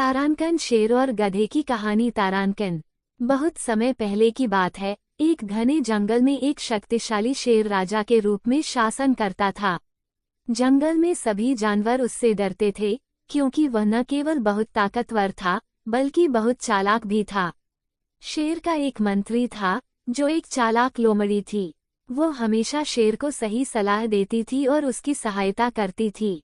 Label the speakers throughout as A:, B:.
A: तारानकन शेर और गधे की कहानी। तारानकन। बहुत समय पहले की बात है। एक घने जंगल में एक शक्तिशाली शेर राजा के रूप में शासन करता था। जंगल में सभी जानवर उससे डरते थे, क्योंकि वह न केवल बहुत ताकतवर था, बल्कि बहुत चालाक भी था। शेर का एक मंत्री था, जो एक चालाक लोमड़ी थी। वो हमेशा शेर को सही सलाह देती थी और उसकी सहायता करती थी।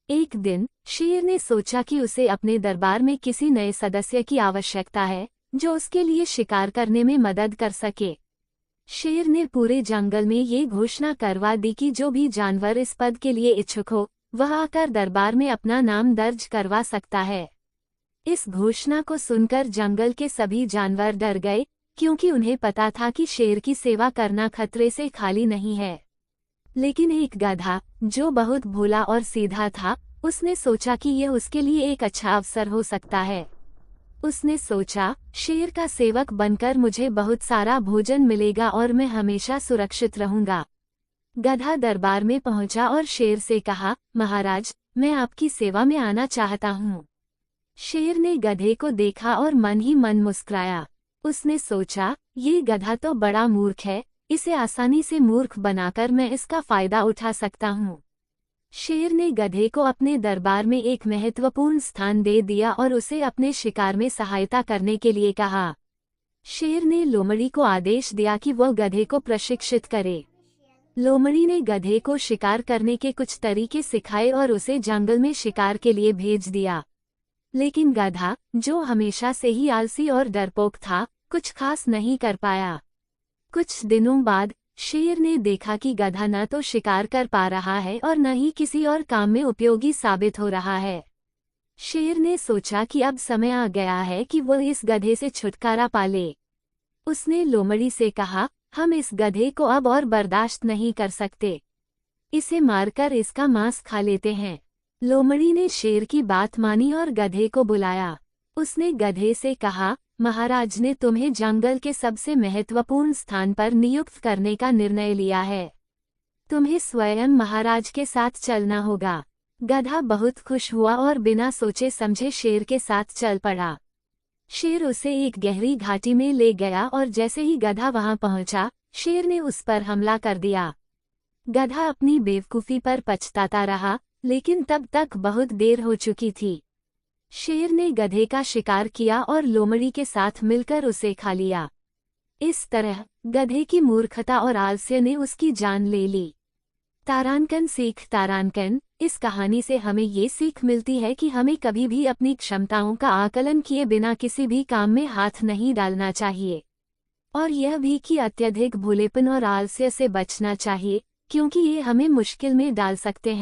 A: एक दिन शेर ने सोचा कि उसे अपने दरबार में किसी नए सदस्य की आवश्यकता है, जो उसके लिए शिकार करने में मदद कर सके। शेर ने पूरे जंगल में ये घोषणा करवा दी कि जो भी जानवर इस पद के लिए इच्छुक हो, वह आकर दरबार में अपना नाम दर्ज करवा सकता है। इस घोषणा को सुनकर जंगल के सभी जानवर डर गए, क्योंकि उन्हें पता था कि शेर की सेवा करना खतरे से खाली नहीं है। लेकिन एक गधा, जो बहुत भोला और सीधा था, उसने सोचा कि यह उसके लिए एक अच्छा अवसर हो सकता है। उसने सोचा, शेर का सेवक बनकर मुझे बहुत सारा भोजन मिलेगा और मैं हमेशा सुरक्षित रहूंगा। गधा दरबार में पहुंचा और शेर से कहा, महाराज, मैं आपकी सेवा में आना चाहता हूँ। शेर ने गधे को देखा और मन ही मन मुस्कुराया। उसने सोचा, ये गधा तो बड़ा मूर्ख है, इसे आसानी से मूर्ख बनाकर मैं इसका फायदा उठा सकता हूँ। शेर ने गधे को अपने दरबार में एक महत्वपूर्ण स्थान दे दिया और उसे अपने शिकार में सहायता करने के लिए कहा। शेर ने लोमड़ी को आदेश दिया कि वह गधे को प्रशिक्षित करे। लोमड़ी ने गधे को शिकार करने के कुछ तरीके सिखाए और उसे जंगल में शिकार के लिए भेज दिया। लेकिन गधा, जो हमेशा से ही आलसी और डरपोक था, कुछ खास नहीं कर पाया। कुछ दिनों बाद शेर ने देखा कि गधा न तो शिकार कर पा रहा है और न ही किसी और काम में उपयोगी साबित हो रहा है। शेर ने सोचा कि अब समय आ गया है कि वह इस गधे से छुटकारा पा ले। उसने लोमड़ी से कहा, हम इस गधे को अब और बर्दाश्त नहीं कर सकते। इसे मारकर इसका मांस खा लेते हैं। लोमड़ी ने शेर की बात मानी और गधे को बुलाया। उसने गधे से कहा, महाराज ने तुम्हें जंगल के सबसे महत्वपूर्ण स्थान पर नियुक्त करने का निर्णय लिया है। तुम्हें स्वयं महाराज के साथ चलना होगा। गधा बहुत खुश हुआ और बिना सोचे समझे शेर के साथ चल पड़ा। शेर उसे एक गहरी घाटी में ले गया और जैसे ही गधा वहां पहुंचा, शेर ने उस पर हमला कर दिया। गधा अपनी बेवकूफी पर पछताता रहा, लेकिन तब तक बहुत देर हो चुकी थी। शेर ने गधे का शिकार किया और लोमड़ी के साथ मिलकर उसे खा लिया। इस तरह गधे की मूर्खता और आलस्य ने उसकी जान ले ली। तारानकन सीख। तारानकन, इस कहानी से हमें ये सीख मिलती है कि हमें कभी भी अपनी क्षमताओं का आकलन किए बिना किसी भी काम में हाथ नहीं डालना चाहिए। और यह भी कि अत्यधिक भोलेपन और आलस्य से बचना चाहिए, क्योंकि ये हमें मुश्किल में डाल सकते हैं।